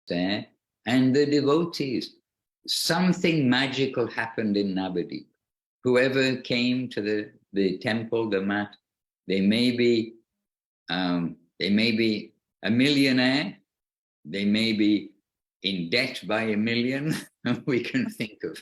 there, and the devotees. Something magical happened in Navadvīp. Whoever came to the temple, the mat, they may be a millionaire, they may be in debt by a million. We can think of,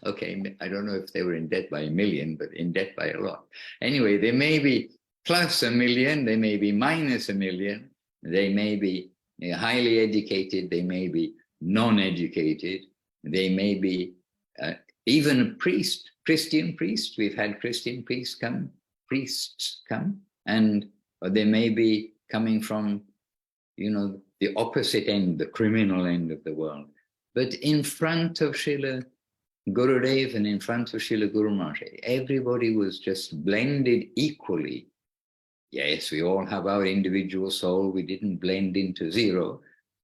okay, I don't know if they were in debt by a million, but in debt by a lot. Anyway, they may be plus a million, they may be minus a million, they may be highly educated, they may be non-educated, they may be even a priest, Christian priest. We've had Christian priests come, and they may be coming from, you know, the opposite end, the criminal end of the world. But in front of Srila Gurudev and in front of Srila Guru Maharaj, everybody was just blended equally. Yes, we all have our individual soul. We didn't blend into zero,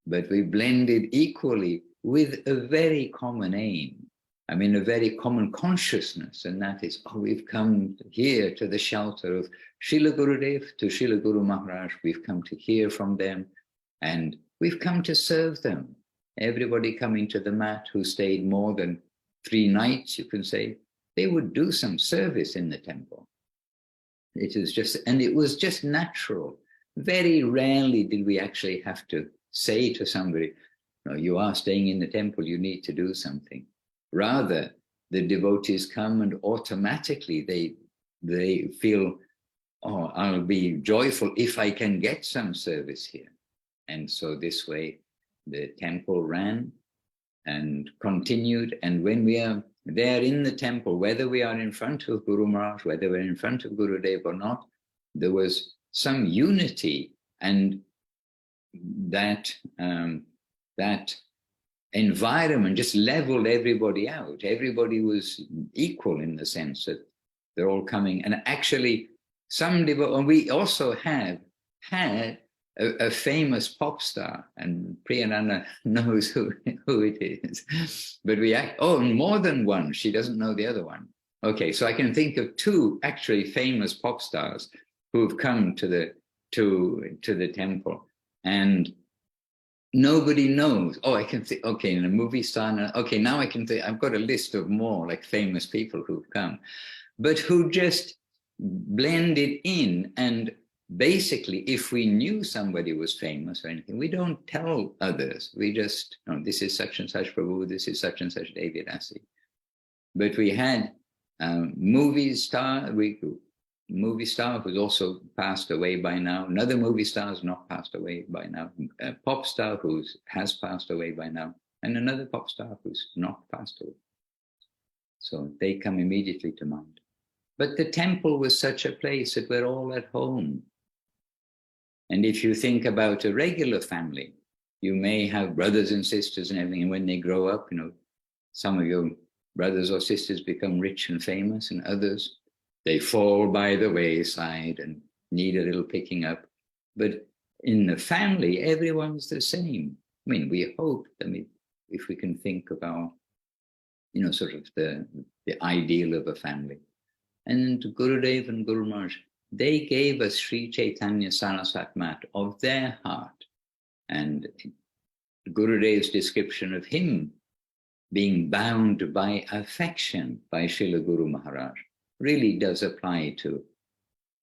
but we blended equally with a very common aim. I mean, a very common consciousness, and that is, oh, we've come here to the shelter of Srila Gurudev, to Srila Guru Maharaj. We've come to hear from them, and we've come to serve them. Everybody coming to the mat who stayed more than 3 nights, you can say, they would do some service in the temple. It was just natural. Very rarely did we actually have to say to somebody, no, you are staying in the temple, you need to do something. Rather, the devotees come and automatically they feel, oh, I'll be joyful if I can get some service here. And so this way, the temple ran and continued. And when we are there in the temple, whether we are in front of Guru Maharaj, whether we're in front of Gurudev or not, there was some unity, and that environment just leveled everybody out. Everybody was equal in the sense that they're all coming. And actually, we also had a famous pop star, and Priyananda knows who it is. But more than one. She doesn't know the other one. Okay, so I can think of 2 actually famous pop stars who have come to the temple, and nobody knows. Oh, I can think, okay, in a movie star, okay, now I can think, I've got a list of more like famous people who've come, but who just blended in. And basically, if we knew somebody was famous or anything, we don't tell others. We just, oh, this is such and such Prabhu, this is such and such Devi Dasi. But we had movie star who's also passed away by now. Another movie star is not passed away by now. A pop star who has passed away by now. And another pop star who's not passed away. So they come immediately to mind. But the temple was such a place that we're all at home. And if you think about a regular family, you may have brothers and sisters and everything. And when they grow up, you know, some of your brothers or sisters become rich and famous, and others, they fall by the wayside and need a little picking up. But in the family, everyone's the same. I mean, we hope, if we can think of our, you know, sort of the ideal of a family. And Gurudev and Guru Maharaj, they gave us Sri Chaitanya Saraswat Mat of their heart. And Gurudev's description of him being bound by affection by Srila Guru Maharaj really does apply to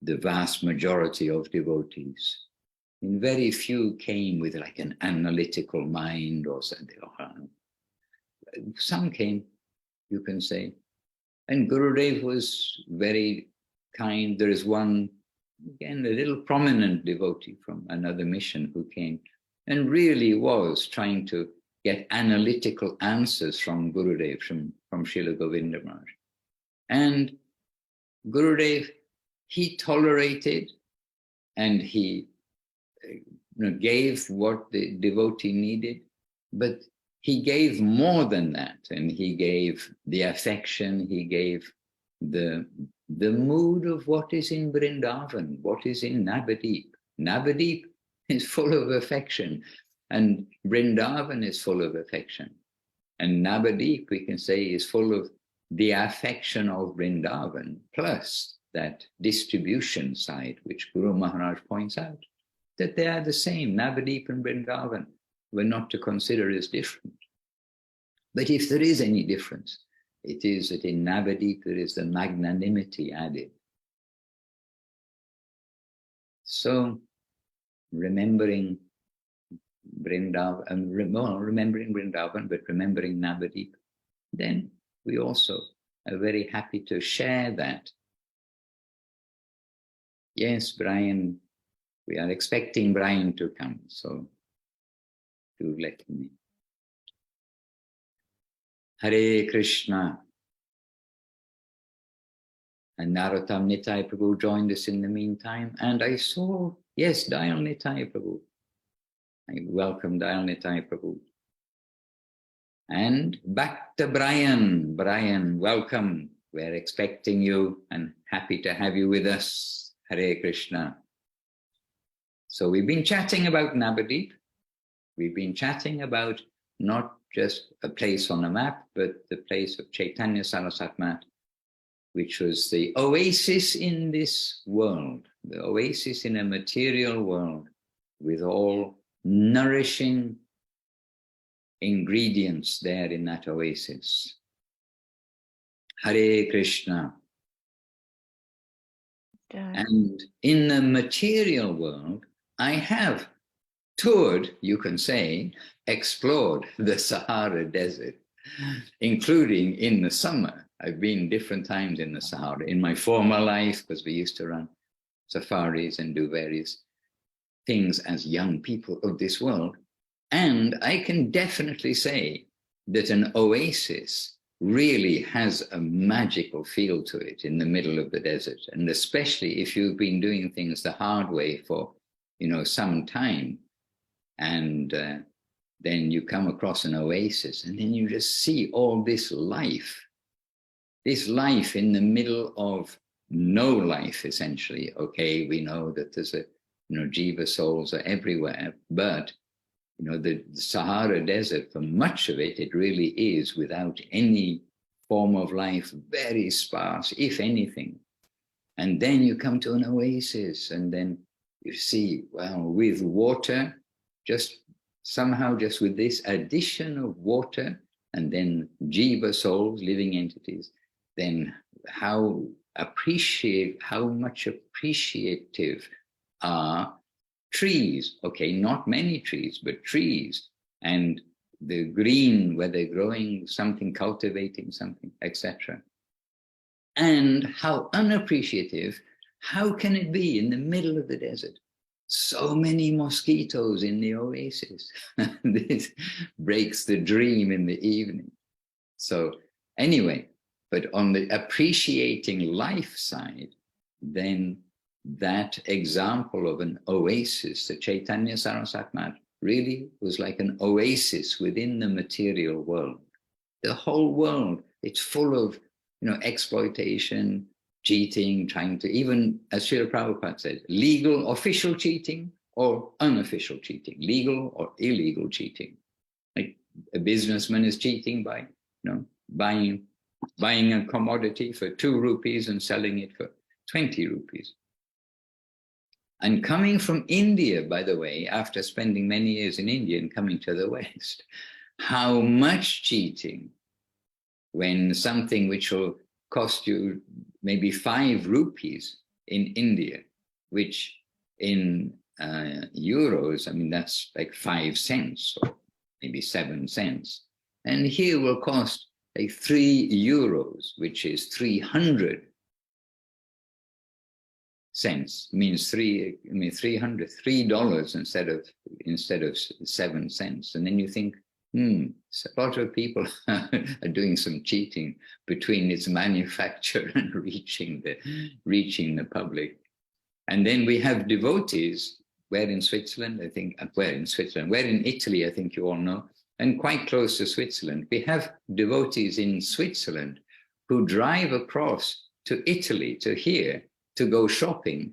the vast majority of devotees. And very few came with like an analytical mind or something. Some came, you can say. And Gurudev was very kind. There is one, again, a little prominent devotee from another mission who came and really was trying to get analytical answers from Gurudev, from Srila Govinda Maharaj. And Gurudev, he tolerated and he gave what the devotee needed, but he gave more than that. And he gave the affection, he gave the mood of what is in Vrindavan, what is in Navadvīp. Navadvīp is full of affection, and Vrindavan is full of affection. And Navadvīp, we can say, is full of the affection of Vrindavan, plus that distribution side, which Guru Maharaj points out, that they are the same, Navadvīp and Vrindavan. we're not to consider as different. But if there is any difference, it is that in Navadvīp there is the magnanimity added. So, remembering Vrindavan, remembering Vrindavan, but remembering Navadvīp, then we also are very happy to share that. Yes, Brian, we are expecting Brian to come, so do let me. Hare Krishna. And Narottam Nitai Prabhu joined us in the meantime. And I saw, yes, Dayal Nitai Prabhu. I welcome Dayal Nitai Prabhu. And back to Brian. Brian, welcome. We're expecting you and happy to have you with us. Hare Krishna. So we've been chatting about Navadvīp. We've been chatting about not just a place on a map, but the place of Chaitanya Saraswat Mat, which was the oasis in this world, the oasis in a material world with all nourishing ingredients there in that oasis. Hare Krishna. And in the material world, I have toured, you can say, explored the Sahara Desert, including in the summer. I've been different times in the Sahara. In my former life, because we used to run safaris and do various things as young people of this world. And I can definitely say that an oasis really has a magical feel to it in the middle of the desert. And especially if you've been doing things the hard way for, some time, and then you come across an oasis, and then you just see all this life in the middle of no life, essentially. Okay, we know that there's jiva souls are everywhere, but the Sahara Desert, for much of it, it really is without any form of life, very sparse, if anything. And then you come to an oasis, and then you see, well, with water, just with this addition of water, and then jiva souls, living entities, then how much appreciative are trees. Okay, not many trees, but trees, and the green, where they're growing something, cultivating something, etc. And how unappreciative, how can it be in the middle of the desert? So many mosquitoes in the oasis. This breaks the dream in the evening. So anyway, but on the appreciating life side, then that example of an oasis, the Chaitanya Saraswat Mat, really was like an oasis within the material world. The whole world, it's full of, exploitation, cheating, trying to, even as Srila Prabhupada said, legal, official cheating or unofficial cheating, legal or illegal cheating. Like a businessman is cheating by, buying a commodity for 2 rupees and selling it for 20 rupees. And coming from India, by the way, after spending many years in India and coming to the West, how much cheating when something which will cost you maybe 5 rupees in India, which in euros, that's like 5 cents or maybe 7 cents. And here will cost like 3 euros, which is 300 cents, means $3 instead of 7 cents. And then you think, a lot of people are doing some cheating between its manufacture and reaching the public. And then we have devotees, where in Italy, I think you all know, and quite close to Switzerland. We have devotees in Switzerland who drive across to Italy, to here, to go shopping,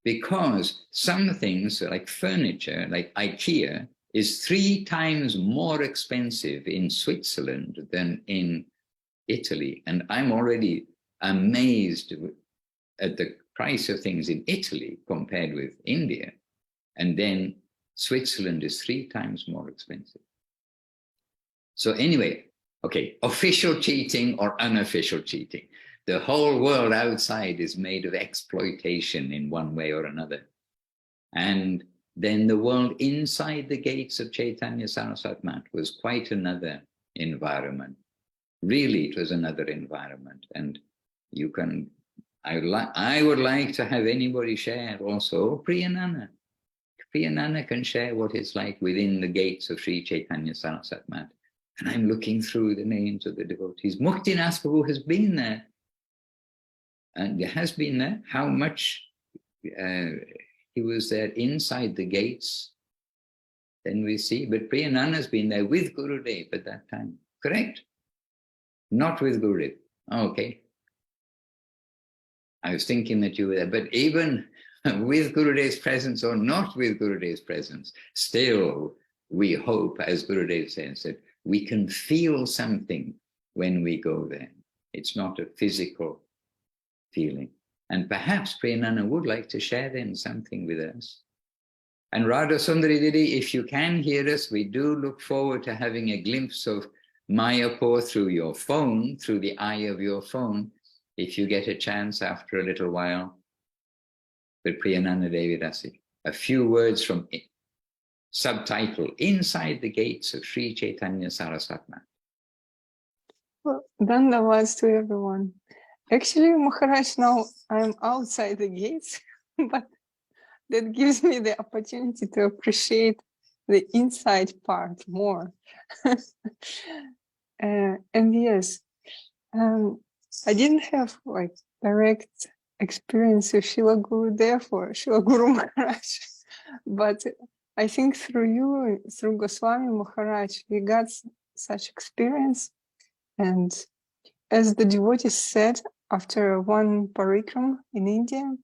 because some things like furniture, like IKEA, is 3 times more expensive in Switzerland than in Italy. And I'm already amazed at the price of things in Italy compared with India. And then Switzerland is 3 times more expensive. So anyway, okay, official cheating or unofficial cheating. The whole world outside is made of exploitation in one way or another. And then the world inside the gates of Chaitanya Saraswat Mat was quite another environment. Really, it was another environment. And you can, I would like to have anybody share also, Priyanana. Priyanana can share what it's like within the gates of Sri Chaitanya Saraswat Mat. And I'm looking through the names of the devotees. Muktinath Prabhu has been there. And has been there. How much he was there inside the gates, then we see. But Priyanana has been there with Gurudev at that time. Correct? Not with Gurudev. Okay. I was thinking that you were there. But even with Gurudev's presence or not with Gurudev's presence, still we hope, as Gurudev says, that we can feel something when we go there. It's not a physical feeling. And perhaps Priyanana would like to share then something with us. And Radha Sundari Didi, if you can hear us, we do look forward to having a glimpse of Mayapur through your phone, through the eye of your phone, if you get a chance after a little while. But Priyanana Devidasi, a few words from it. Subtitle, Inside the Gates of Sri Chaitanya Saraswat Mat. Well, Dandavats to everyone. Actually, Maharaj, now I'm outside the gates, but that gives me the opportunity to appreciate the inside part more. And yes, I didn't have like direct experience of Srila Gurudev or Srila Guru Maharaj, but I think through you, through Goswami Maharaj, we got such experience. And as the devotees said, after one parikram in India,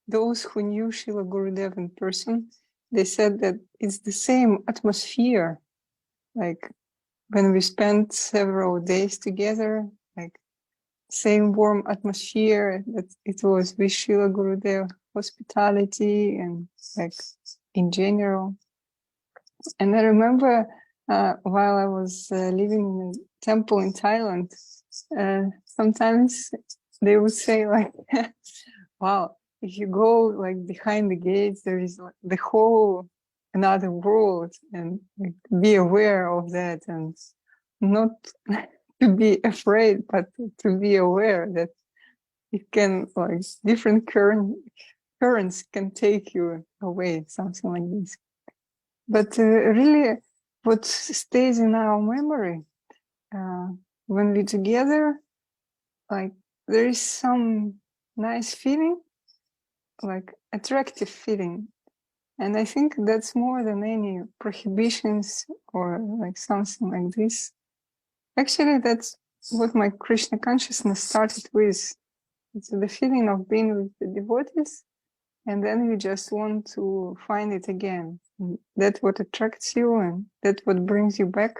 those who knew Srila Gurudev in person, they said that it's the same atmosphere, like when we spent several days together, like same warm atmosphere that it was with Srila Gurudev, hospitality and like in general. And I remember while I was living in a temple in Thailand, sometimes they would say like, wow, if you go like behind the gates, there is like the whole another world, and like, be aware of that and not to be afraid, but to be aware that it can like different currents can take you away, something like this. But really what stays in our memory when we're together, like there is some nice feeling, like attractive feeling. And I think that's more than any prohibitions or like something like this. Actually, that's what my Krishna consciousness started with. It's the feeling of being with the devotees, and then you just want to find it again. And that's what attracts you, and that's what brings you back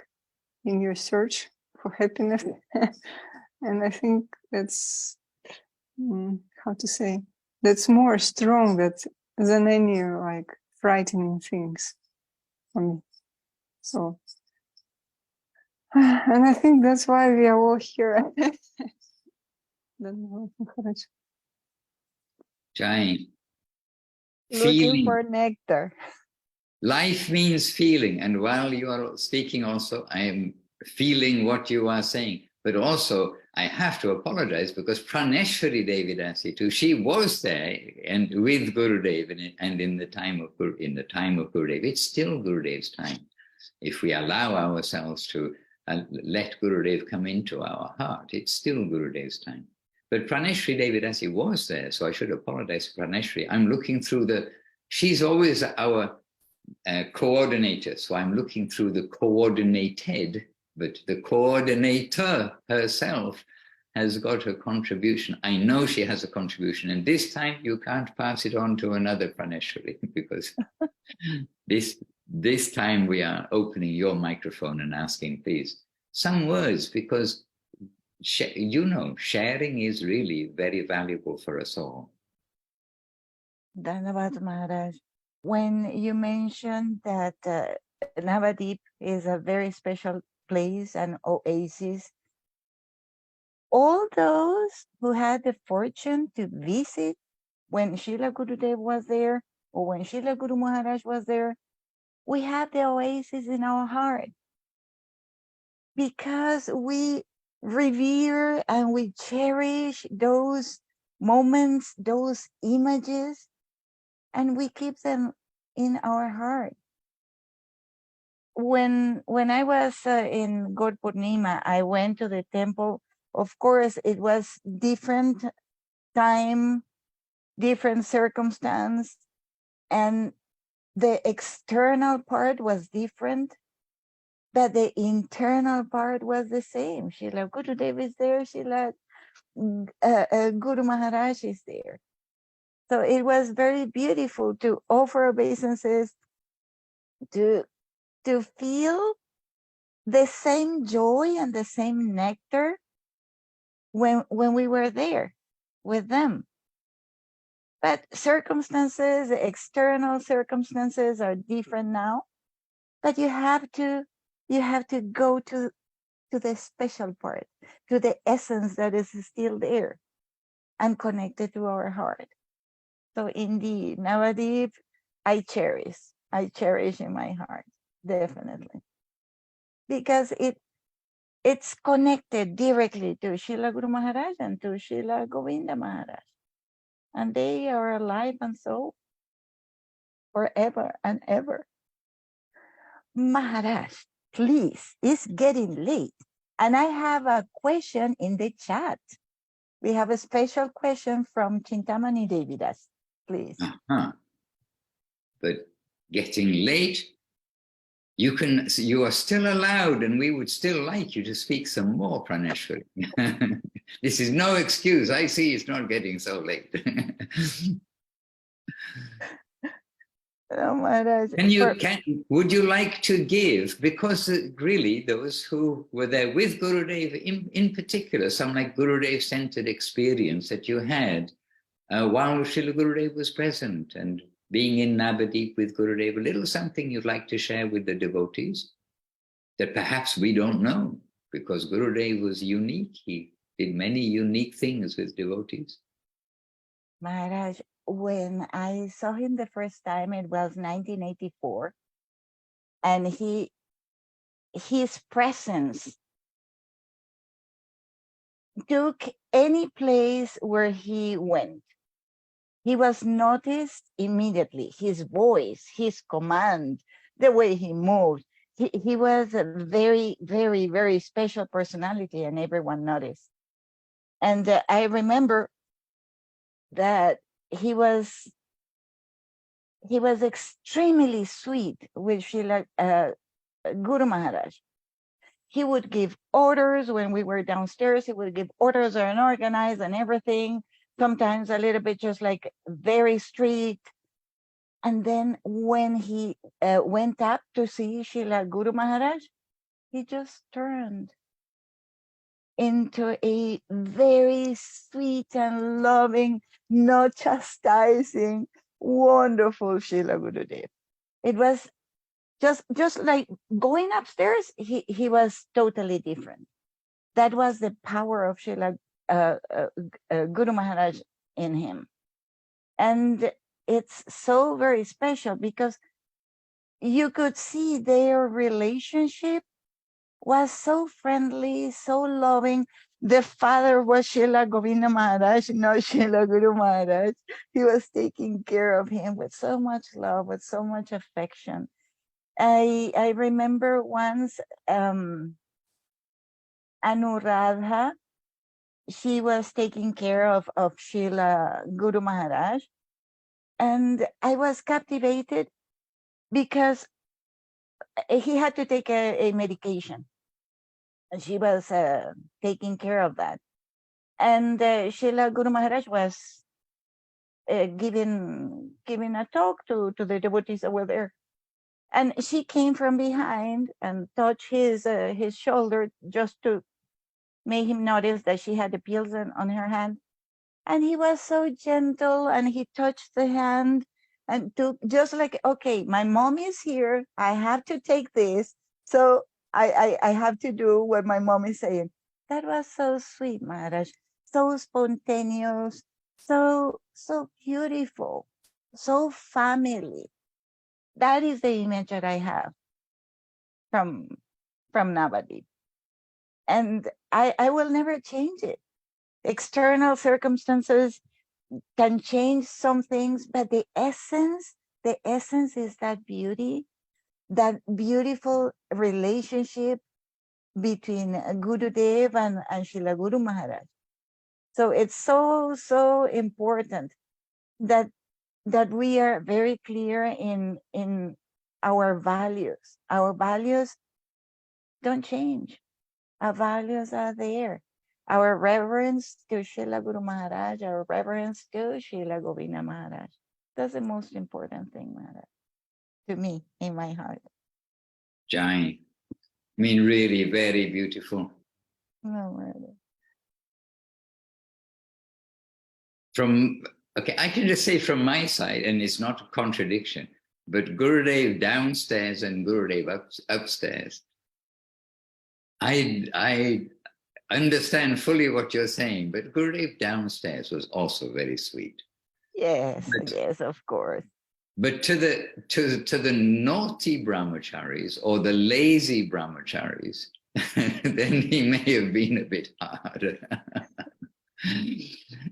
in your search for happiness. And I think that's, how to say, that's more strong than any like frightening things for me. So, and I think that's why we are all here. Jai. Looking for nectar. Life means feeling. And while you are speaking also, I am feeling what you are saying. But also, I have to apologize because Praneshwari Devidasi too, she was there and with Gurudev and in the time of Gurudev. It's still Gurudev's time. If we allow ourselves to let Gurudev come into our heart, it's still Gurudev's time. But Praneshwari Devidasi was there, so I should apologize to Praneshwari. I'm looking through she's always our coordinator, so I'm looking through the coordinated, but the coordinator herself has got a contribution. I know she has a contribution, and this time you can't pass it on to another Praneshwari because this time we are opening your microphone and asking, please, some words, because sharing is really very valuable for us all. Dhanyavad Maharaj. when you mentioned that Navadvīp is a very special place, an oasis, all those who had the fortune to visit when Srila Gurudev was there or when Srila Guru Maharaj was there, we have the oasis in our heart because we revere and we cherish those moments, those images, and we keep them in our heart. When I was in God Purnima, I went to the temple. Of course, it was different time, different circumstance, and the external part was different, but the internal part was the same. Srila Gurudev is there, Srila Guru Maharaj is there. So it was very beautiful to offer obeisances, to feel the same joy and the same nectar when we were there with them. But circumstances, external circumstances are different now. But you have to go to the special part, to the essence that is still there and connected to our heart. So indeed, Navadvīp, I cherish in my heart, definitely. Because it's connected directly to Srila Guru Maharaj and to Srila Govinda Maharaj. And they are alive and so forever and ever. Maharaj, please, it's getting late. And I have a question in the chat. We have a special question from Chintamani Devidas, please. But getting late, you are still allowed, and we would still like you to speak some more, Praneshwari. This is no excuse. I see it's not getting so late. Oh, Maharaj. Would you like to give, because really those who were there with Gurudev, in particular, some like Gurudev-centered experience that you had while Srila Gurudev was present and being in Navadvīp with Gurudev, a little something you'd like to share with the devotees that perhaps we don't know, because Gurudev was unique. He did many unique things with devotees. Maharaj, when I saw him the first time, it was 1984, and his presence took any place where he went. He was noticed immediately. His voice, his command, the way he moved. He was a very, very, very special personality, and everyone noticed. And I remember that he was extremely sweet with Srila Guru Maharaj. He would give orders when we were downstairs. He would give orders and organize and everything. Sometimes a little bit just like very strict. And then when he went up to see Srila Guru Maharaj, he just turned into a very sweet and loving, not chastising, wonderful Srila Gurudev. It was just like going upstairs, he was totally different. That was the power of Srila Guru Maharaj in him. And it's so very special because you could see their relationship was so friendly, so loving. The father was Srila Govinda Maharaj, not Srila Guru Maharaj. He was taking care of him with so much love, with so much affection. I remember once Anuradha, she was taking care of Srila Guru Maharaj. And I was captivated because he had to take a medication. And she was taking care of that. And Srila Guru Maharaj was giving a talk to the devotees that were there. And she came from behind and touched his shoulder just to make him notice that she had the pills on her hand. And he was so gentle, and he touched the hand And to just like, okay, my mom is here, I have to take this. So I have to do what my mom is saying. That was so sweet, Maharaj. So spontaneous, so beautiful, so family. That is the image that I have from Navadvip. And I will never change it. External circumstances can change some things, but the essence is that beauty, that beautiful relationship between Gurudev and Srila Guru Maharaj. So it's so important that we are very clear in our values. Our values don't change. Our values are there. Our reverence to Srila Guru Maharaj, our reverence to Srila Govinda Maharaj. That's the most important thing, Maharaj, to me, in my heart. Jai. I mean, really very beautiful. No, Maharaj. Okay, I can just say from my side, and it's not a contradiction, but Gurudev downstairs and Gurudev upstairs, I understand fully what you're saying, but Gurudev downstairs was also very sweet. Yes, yes, of course. But to the naughty brahmacharis or the lazy brahmacharis, then he may have been a bit harder.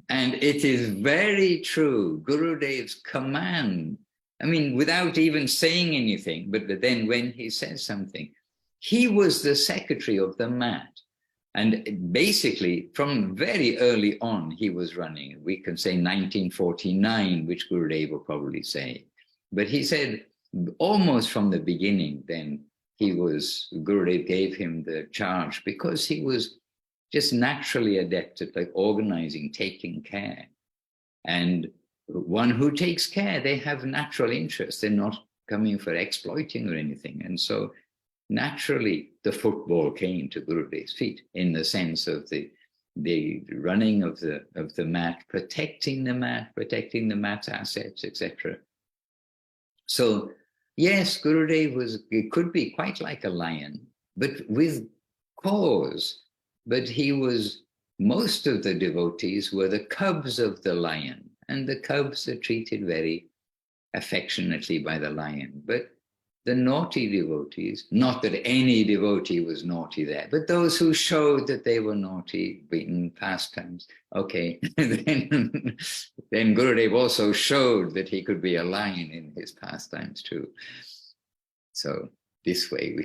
And it is very true. Gurudev's command, I mean, without even saying anything, but then when he says something, he was the secretary of the mat. And basically, from very early on, he was running. We can say 1949, which Gurudev will probably say. But he said almost from the beginning, then Gurudev gave him the charge because he was just naturally adept at like organizing, taking care. And one who takes care, they have natural interest. They're not coming for exploiting or anything. And so naturally, the football came to Gurudev's feet in the sense of the running of the mat, protecting the mat's assets, etc. So yes, Gurudev could be quite like a lion, but with cause. But most of the devotees were the cubs of the lion, and the cubs are treated very affectionately by the lion. But the naughty devotees, not that any devotee was naughty there, but those who showed that they were naughty in pastimes, okay, then Gurudev also showed that he could be a lion in his pastimes too. So this way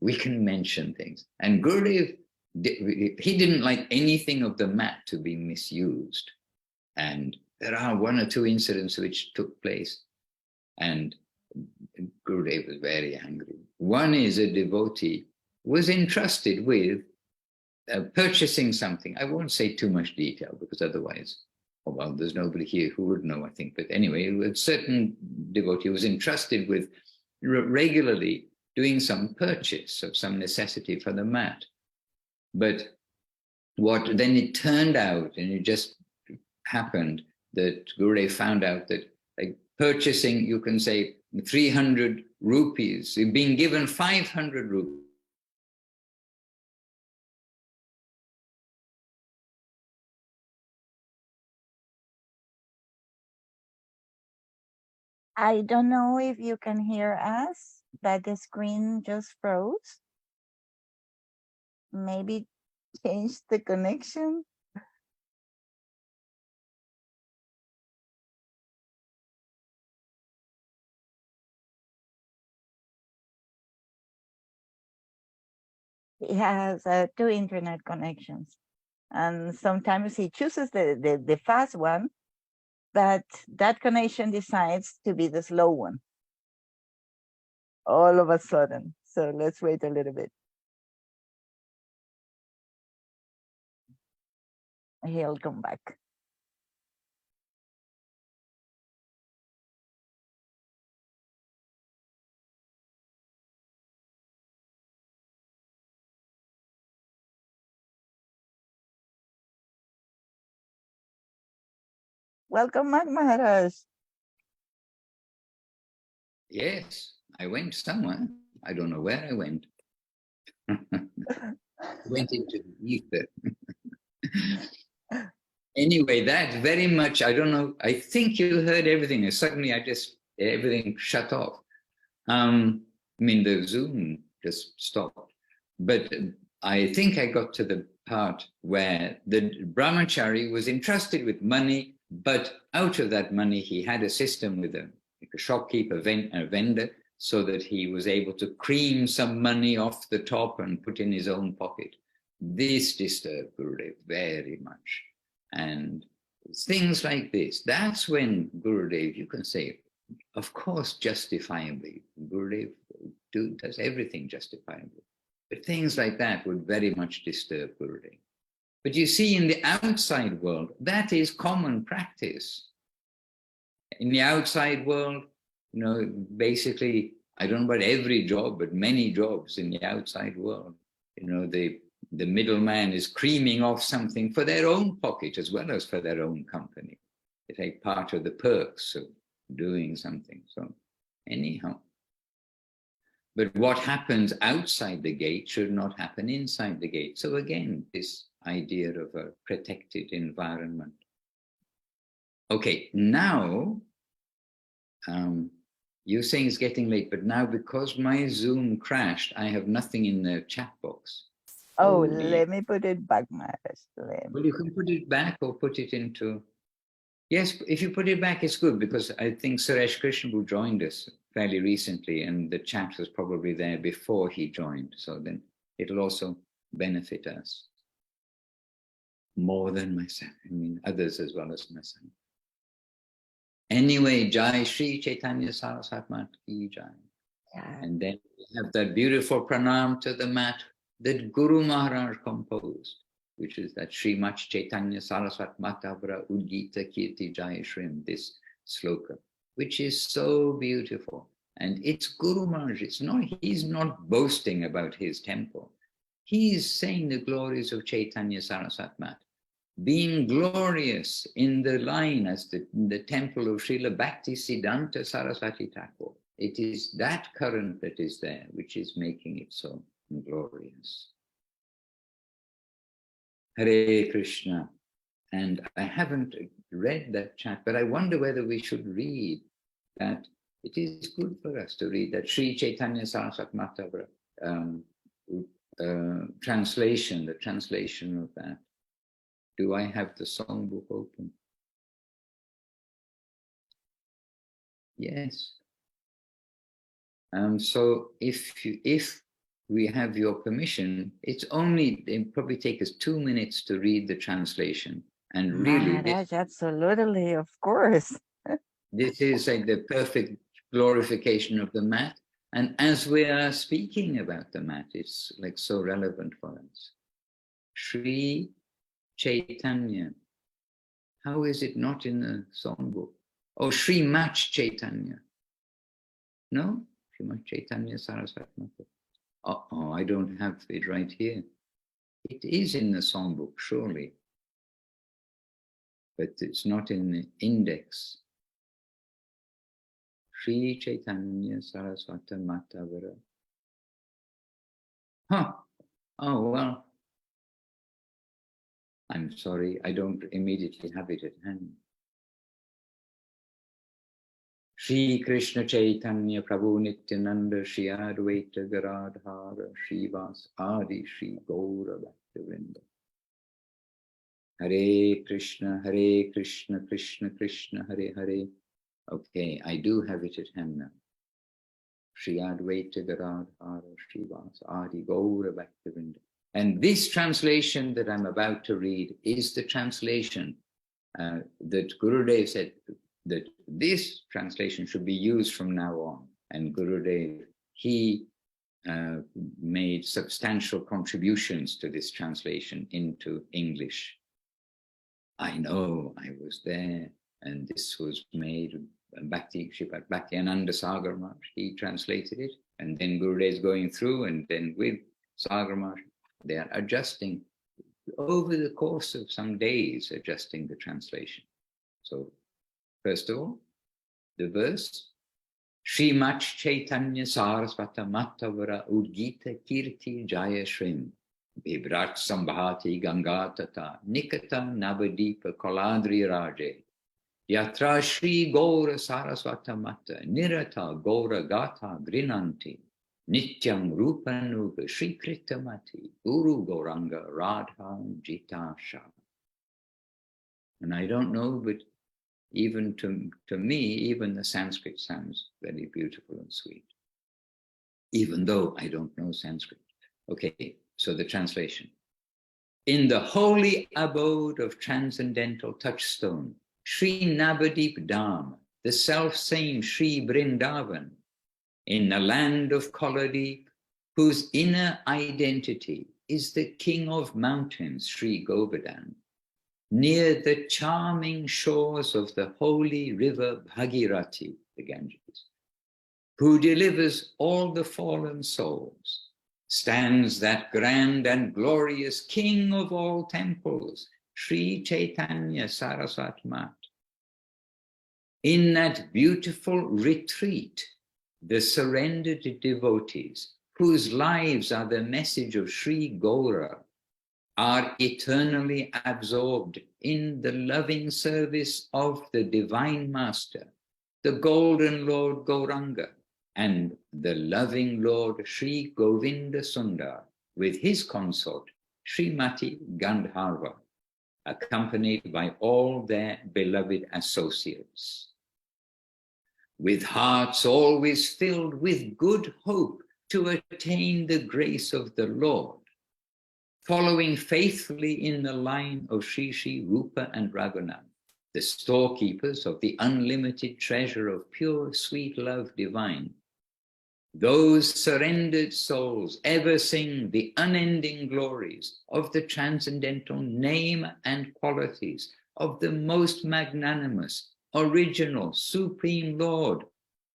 we can mention things. And Gurudev, he didn't like anything of the mat to be misused. And there are one or two incidents which took place, and Gurudev was very angry. One is a devotee was entrusted with purchasing something. I won't say too much detail because otherwise, well, there's nobody here who would know, I think. But anyway, a certain devotee was entrusted with regularly doing some purchase of some necessity for the mat. But then it turned out, and it just happened, that Gurudev found out that purchasing, you can say, 300 rupees, being given 500 rupees. I don't know if you can hear us, but the screen just froze. Maybe change the connection. He has 2 internet connections, and sometimes he chooses the fast one, but that connection decides to be the slow one all of a sudden. So let's wait a little bit. He'll come back. Welcome back, Maharaj. Yes, I went somewhere. I don't know where I went. Went into the ether. Anyway, that very much, I don't know, I think you heard everything, and suddenly everything shut off. I mean, the Zoom just stopped. But I think I got to the part where the brahmachari was entrusted with money, but out of that money, he had a system with a shopkeeper, a vendor, so that he was able to cream some money off the top and put in his own pocket. This disturbed Gurudev very much. And things like this, that's when Gurudev, you can say, of course, justifiably, Gurudev does everything justifiably. But things like that would very much disturb Gurudev. But you see, in the outside world, that is common practice. In the outside world, you know, basically, I don't know about every job, but many jobs in the outside world, you know, the middleman is creaming off something for their own pocket as well as for their own company. They take part of the perks of doing something. So anyhow, but what happens outside the gate should not happen inside the gate. So again, this idea of a protected environment. Okay, now you're saying it's getting late, but now because my Zoom crashed, I have nothing in the chat box. Oh, let me put it back, Maharaj. Well, you can put it back or put it into... Yes, if you put it back, it's good, because I think Suresh Krishnabhu joined us fairly recently, and the chat was probably there before he joined. So then it'll also benefit us more than myself. I mean, others as well as myself. Anyway, Jai Shri Chaitanya Saraswati Mat Ki Jai. Yeah. And then we have that beautiful pranam to the mat that Guru Maharaj composed, which is that Srimad Chaitanya Saraswati Matavra Udgita Kirti Jai Shrim, this sloka, which is so beautiful. And it's Guru Maharaj, he's not boasting about his temple. He's saying the glories of Chaitanya Saraswati Mat, being glorious in the line as the temple of Srila Bhakti Siddhanta Saraswati Thakur. It is that current that is there, which is making it so glorious. Hare Krishna. And I haven't read that chat, but I wonder whether we should read that. It is good for us to read that Sri Chaitanya Saraswati Matavra translation, the translation of that. Do I have the songbook open? Yes. So if we have your permission, it probably take us 2 minutes to read the translation. And really, Maharaj, absolutely, of course. This is like the perfect glorification of the mat. And as we are speaking about the mat, it's like so relevant for us. Sri Chaitanya. How is it not in the songbook? Oh, Sri Mat Chaitanya. No? Sri Mat Chaitanya Saraswati Mata. Oh, I don't have it right here. It is in the songbook, surely. But it's not in the index. Sri Chaitanya Saraswati Matavara. Huh. Oh, well. I'm sorry, I don't immediately have it at hand. Shri Krishna Chaitanya Prabhu Nityananda Shri Advaita Garadhara Shri Vas Adi Shri Gaura Bhaktivinoda. Hare Krishna, Krishna Krishna, Hare Hare. Okay, I do have it at hand now. Shri Advaita Garadhara Shri Vas Adi Gaura Bhaktivinoda. And this translation that I'm about to read is the translation that Gurudev said that this translation should be used from now on. And Gurudev, he made substantial contributions to this translation into English. I know, I was there, and this was made, Bhaktiyananda Sagar Maharaj, he translated it, and then Gurudev is going through, and then with Sagar Maharaj, they are adjusting over the course of some days, adjusting the translation. So, first of all, the verse, Srimad Chaitanya Sarasvata Matavara Udgita Kirti Jaya Shrim Vibrat Sambhati Gangatata Nikata Navadīpa Koladri Raje Yatra Shri Gaura Sarasvata Mata Nirata Gaura Gata Grinanti Nityam Rupanuga Shri Kritamati Guru Gauranga Radha Jitasha. And I don't know, but even to me, even the Sanskrit sounds very beautiful and sweet, even though I don't know Sanskrit. Okay, so the translation. In the holy abode of transcendental touchstone, Śrī Navadvīp Dhām, the self-same Śrī Vrindavan, in the land of Koladeep, whose inner identity is the king of mountains, Sri Govardhan, near the charming shores of the holy river Bhagirathi, the Ganges, who delivers all the fallen souls, stands that grand and glorious king of all temples, Sri Chaitanya Saraswati Mat. In that beautiful retreat, the surrendered devotees, whose lives are the message of Sri Gaura, are eternally absorbed in the loving service of the Divine Master, the Golden Lord Gauranga, and the loving Lord Sri Govinda Sundar, with his consort, Srimati Gandharva, accompanied by all their beloved associates. With hearts always filled with good hope to attain the grace of the Lord, following faithfully in the line of Shri Shri Rupa and Raghunath, the storekeepers of the unlimited treasure of pure sweet love divine, those surrendered souls ever sing the unending glories of the transcendental name and qualities of the most magnanimous, original, supreme Lord,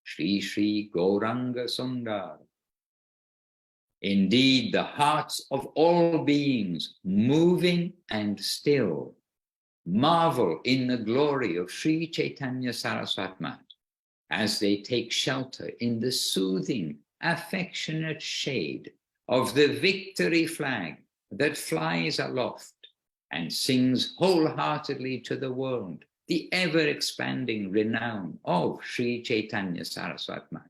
Shri Shri Gauranga Sundar. Indeed, the hearts of all beings, moving and still, marvel in the glory of Sri Chaitanya Saraswati Mat as they take shelter in the soothing, affectionate shade of the victory flag that flies aloft and sings wholeheartedly to the world the ever-expanding renown of Sri Chaitanya Saraswati Mat,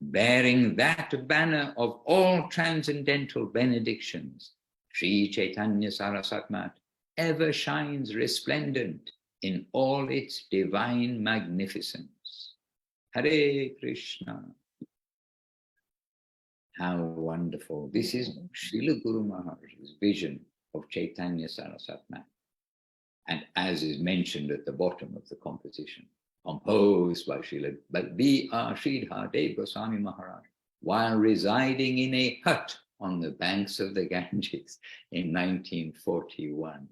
bearing that banner of all transcendental benedictions. Sri Chaitanya Saraswati Mat ever shines resplendent in all its divine magnificence. Hare Krishna. How wonderful. This is Srila Guru Maharaj's vision of Chaitanya Saraswati Mat. And as is mentioned at the bottom of the composition, composed by Srila B.R. Sridhar Dev Goswami Maharaj, while residing in a hut on the banks of the Ganges in 1941.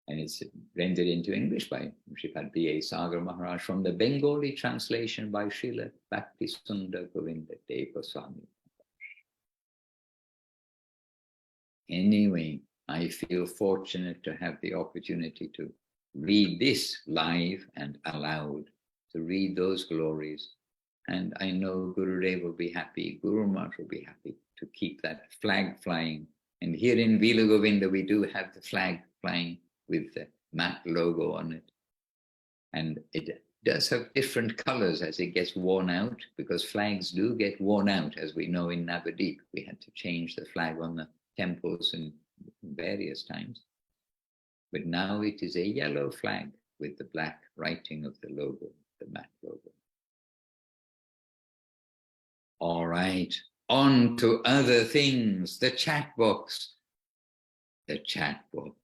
And it's rendered into English by Sripad B.A. Sagar Maharaj from the Bengali translation by Srila Bhakti Sundar Govinda Dev Goswami. Anyway, I feel fortunate to have the opportunity to read this live and aloud, to read those glories. And I know Gurudev will be happy, Guru Maharaj will be happy to keep that flag flying. And here in Vila Govinda, we do have the flag flying with the MAT logo on it. And it does have different colors as it gets worn out, because flags do get worn out, as we know in Navadvīp. We had to change the flag on the temples in various times. But now it is a yellow flag with the black writing of the logo, the MAT logo. All right, on to other things. The chat box. The chat box.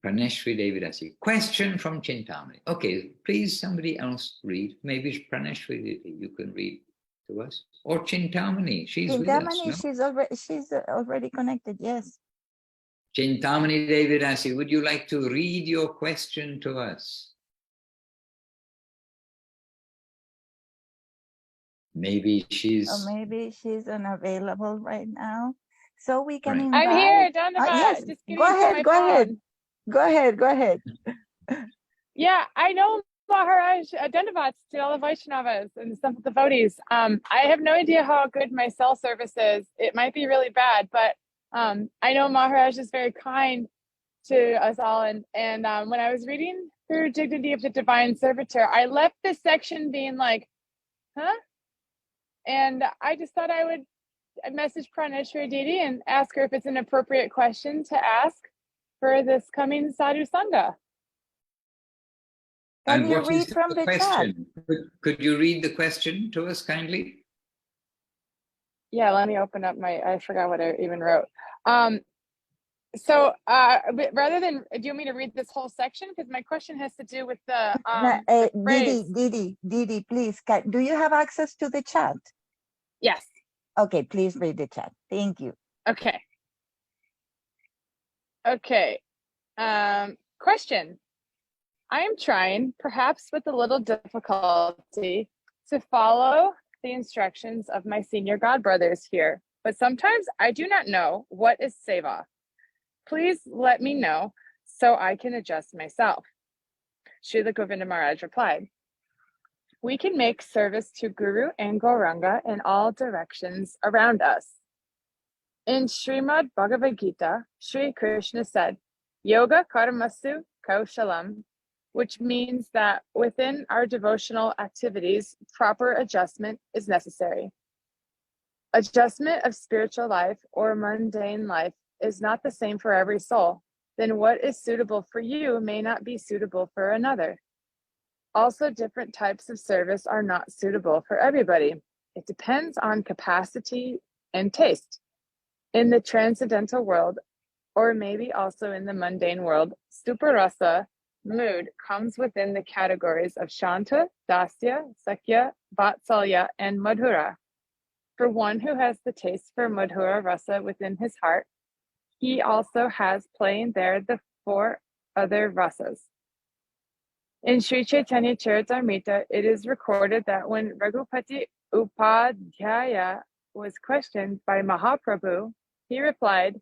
Praneshri Devidasi. Question from Chintamani. Okay, please somebody else read. Maybe Praneshri, you can read to us. Or Chintamani, she's with us. No? She's already connected, yes. Chintamani Devidasi, would you like to read your question to us? Maybe she's unavailable right now. So we can invite. I'm here, Dhanava. Yes, Just go ahead. Yeah, I know Maharaj, Dandavats to all the Vaishnavas and some devotees. I have no idea how good my cell service is. It might be really bad, but I know Maharaj is very kind to us all. And when I was reading through Dignity of the Divine Servitor, I left this section being like, huh? And I just thought I would message Praneshwari Didi and ask her if it's an appropriate question to ask for this coming Sadhu Sangha. Can And you what read is from the the chat? question? Could you read the question to us kindly? Yeah, let me open up I forgot what I even wrote. So rather than, do you want me to read this whole section? Because my question has to do with the phrase. Didi, please, do you have access to the chat? Yes. Okay, please read the chat. Thank you. Okay. Question. I am trying, perhaps with a little difficulty, to follow the instructions of my senior godbrothers here, but sometimes I do not know what is seva. Please let me know so I can adjust myself. Srila Govinda Maharaj replied, we can make service to Guru and Gauranga in all directions around us. In Srimad Bhagavad Gita, Sri Krishna said, Yoga karmasu kaushalam, which means that within our devotional activities, proper adjustment is necessary. Adjustment of spiritual life or mundane life is not the same for every soul. Then what is suitable for you may not be suitable for another. Also, different types of service are not suitable for everybody. It depends on capacity and taste. In the transcendental world, or maybe also in the mundane world, Stuparasa mood comes within the categories of Shanta, Dasya, Sakya, Vatsalya, and Madhura. For one who has the taste for Madhura Rasa within his heart, he also has playing there the 4 other rasas. In Sri Chaitanya Charitamrita, it is recorded that when Raghupati Upadhyaya was questioned by Mahaprabhu, he replied,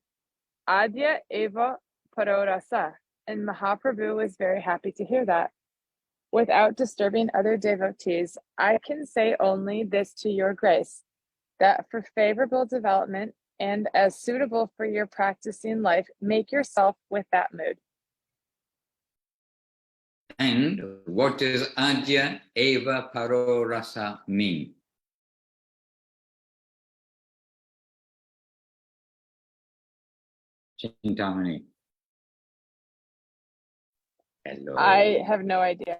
Adya eva parorasa, and Mahaprabhu was very happy to hear that. Without disturbing other devotees, I can say only this to your grace, that for favorable development and as suitable for your practicing life, make yourself with that mood. And what does Adya Eva Paro Rasa mean? Chintamani. Hello. I have no idea.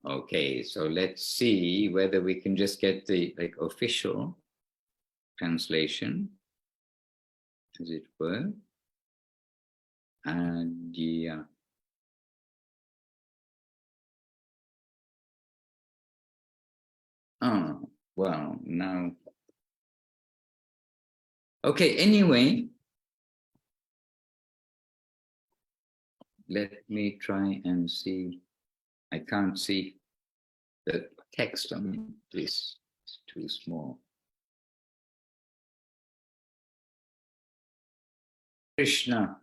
Okay, so let's see whether we can just get the official translation, as it were. Adya. Oh, well, now. Okay, anyway, let me try and see. I can't see the text on this, it's too small. Krishna.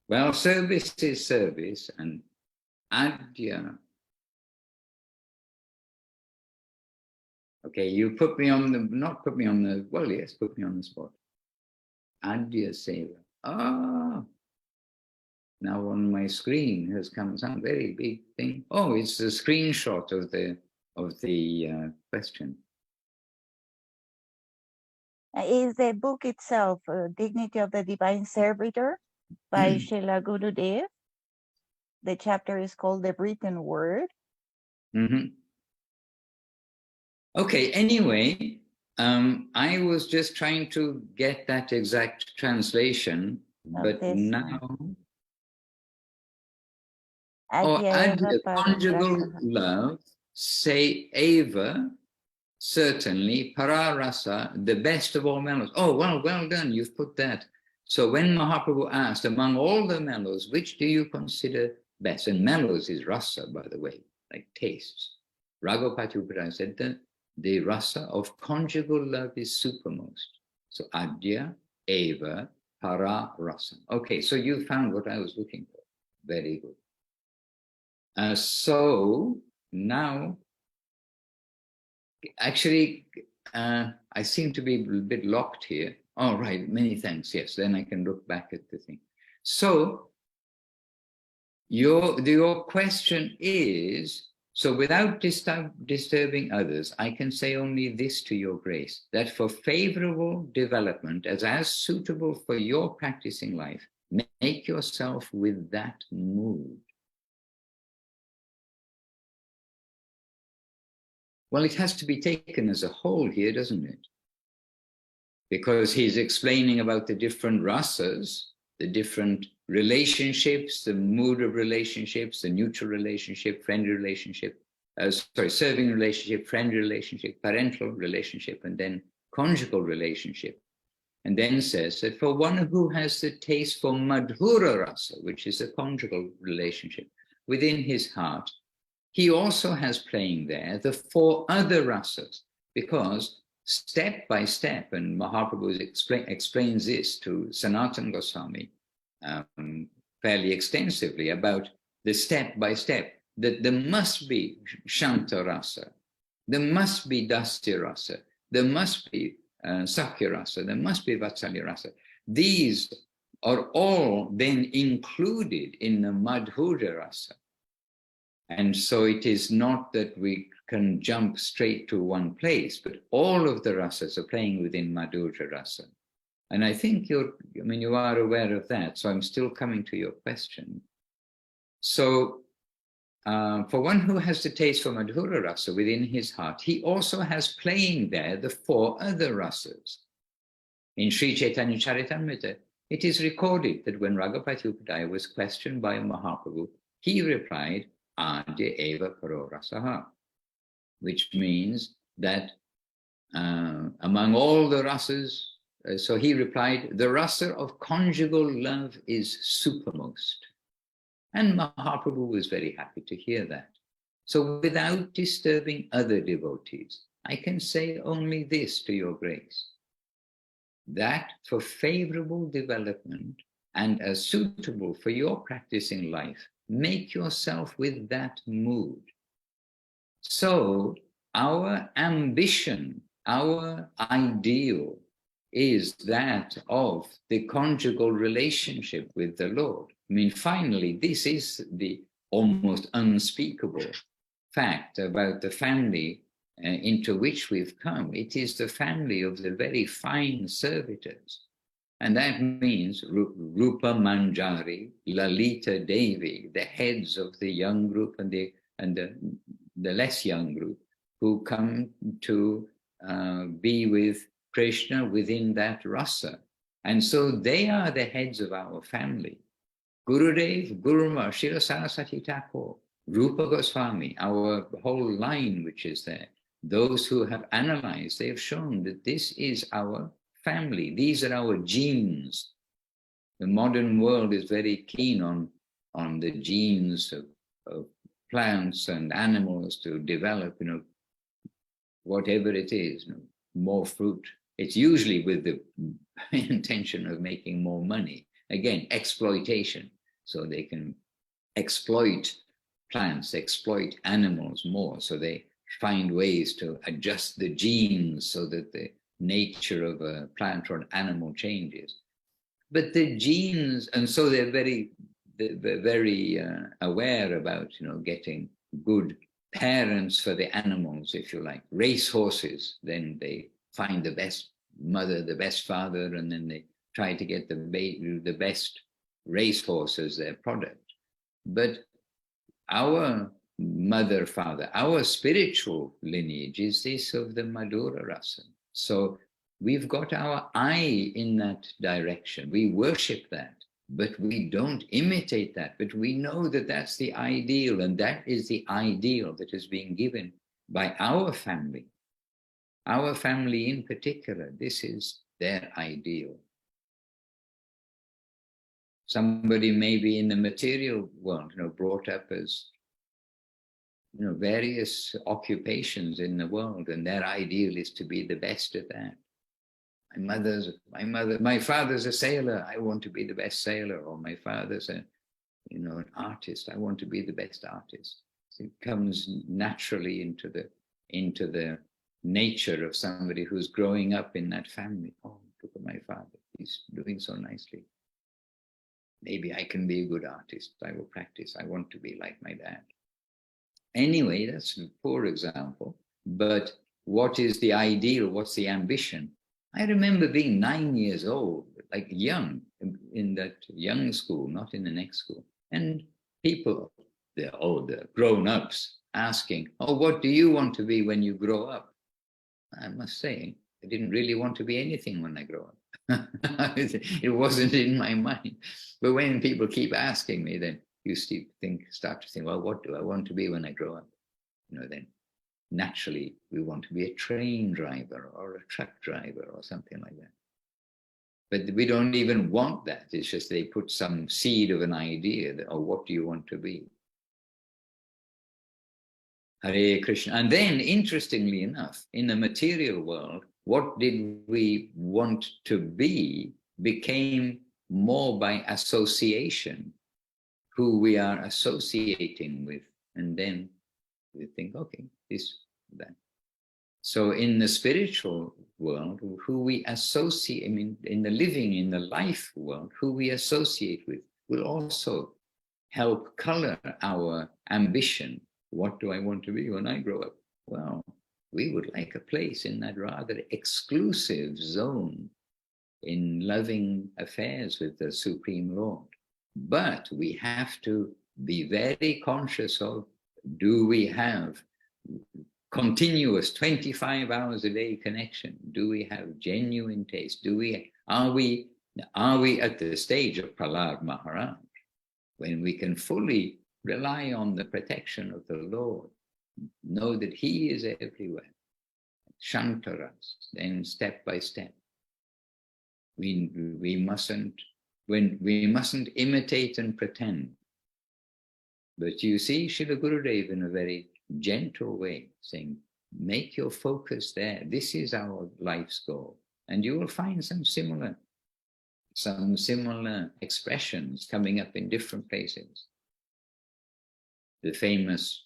Well, service is service, and Adya. Okay, you put me on the, not put me on the, well, yes, put me on the spot. Adya Seva. Ah, now on my screen has come some very big thing. Oh, it's a screenshot of the question. Is the book itself, Dignity of the Divine Servitor by Srila Gurudev. The chapter is called The Written Word. Mm-hmm. Okay, anyway, I was just trying to get that exact translation, but now... Adya, conjugal love, say Eva, certainly, Pararasa, the best of all mellows. Oh, well done, you've put that. So when Mahaprabhu asked, among all the mellows, which do you consider best? And mellows is rasa, by the way, like tastes. Raghupati Upadhyaya said that the rasa of conjugal love is supermost. So Adya, Eva, Para rasa. Okay, so you found what I was looking for. Very good. So now, actually, I seem to be a bit locked here. Oh, right, many thanks. Yes, then I can look back at the thing. So your question is, so without disturbing others, I can say only this to your grace, that for favorable development, as suitable for your practicing life, make yourself with that mood. Well, it has to be taken as a whole here, doesn't it? Because he's explaining about the different rasas, the different relationships, the mood of relationships, the neutral relationship, friendly relationship, serving relationship, friendly relationship, parental relationship, and then conjugal relationship. And then says that for one who has the taste for madhura rasa, which is a conjugal relationship, within his heart, he also has playing there the 4 other rasas, because step by step, and Mahaprabhu explains this to Sanatana Goswami fairly extensively about the step by step, that there must be Shanta rasa, there must be Dasya rasa, there must be Sakya rasa, there must be Vatsalya rasa. These are all then included in the Madhura rasa. And so it is not that we can jump straight to one place, but all of the rasas are playing within Madhura rasa. And I think you are aware of that. So I'm still coming to your question. So for one who has the taste for Madhura rasa within his heart, he also has playing there the 4 other rasas. In Sri Chaitanya Charitamrita, it is recorded that when Raghupati Upadhyaya was questioned by Mahaprabhu, he replied, Adya eva paro rasaha, which means that among all the rasas, so he replied, the rasa of conjugal love is supermost. And Mahaprabhu was very happy to hear that. So without disturbing other devotees, I can say only this to your grace, that for favorable development and as suitable for your practicing life, make yourself with that mood. So our ambition, our ideal is that of the conjugal relationship with the Lord. I mean, finally, this is the almost unspeakable fact about the family into which we've come. It is the family of the very fine servitors. And that means Rupa Manjari, Lalita Devi, the heads of the young group and the less young group, who come to be with Krishna within that rasa. And so they are the heads of our family. Gurudev, Guruma, Srila Saraswati Thakur, Rupa Goswami, our whole line which is there. Those who have analyzed, they have shown that this is our family. These are our genes. The modern world is very keen on the genes of plants and animals to develop, whatever it is, more fruit. It's usually with the intention of making more money. Again, exploitation. So they can exploit plants, exploit animals more. So they find ways to adjust the genes so that the nature of a plant or an animal changes. But the genes, and so they're very aware about, getting good parents for the animals, if you like. Race horses, then they find the best mother, the best father, and then they try to get the best racehorse as their product. But our mother, father, our spiritual lineage is this of the Madhura rasa. So we've got our eye in that direction. We worship that, but we don't imitate that. But we know that that's the ideal, and that is the ideal that is being given by our family. Our family in particular, this is their ideal. Somebody may be in the material world, brought up as, various occupations in the world, and their ideal is to be the best at that. My father's a sailor, I want to be the best sailor, or my father's you know, an artist. I want to be the best artist. So it comes naturally into the nature of somebody who's growing up in that family. Oh, look at my father, he's doing so nicely. Maybe I can be a good artist. I will practice. I want to be like my dad. Anyway, that's a poor example. But what is the ideal? What's the ambition? I remember being 9 years old, like young, in that young school, not in the next school. And people, the grown-ups, asking, oh, what do you want to be when you grow up? I must say, I didn't really want to be anything when I grow up. It wasn't in my mind. But when people keep asking me, then you start to think, well, what do I want to be when I grow up? You know, then naturally we want to be a train driver or a truck driver or something like that. But we don't even want that. It's just they put some seed of an idea that, oh, what do you want to be? Hare Krishna. And then, interestingly enough, in the material world, what did we want to be became more by association, who we are associating with. And then we think, okay, this, that. So in the spiritual world, who we associate, I mean, in the living, in the life world, who we associate with will also help color our ambition. What do I want to be when I grow up? Well, we would like a place in that rather exclusive zone in loving affairs with the Supreme Lord. But we have to be very conscious of, do we have continuous 25 hours a day connection? Do we have genuine taste? Are we at the stage of Prahlad Maharaj, when we can fully rely on the protection of the Lord, know that He is everywhere, Shantaras, then step by step. We mustn't imitate and pretend. But you see Srila Gurudev in a very gentle way saying, make your focus there. This is our life's goal. And you will find some similar expressions coming up in different places. The famous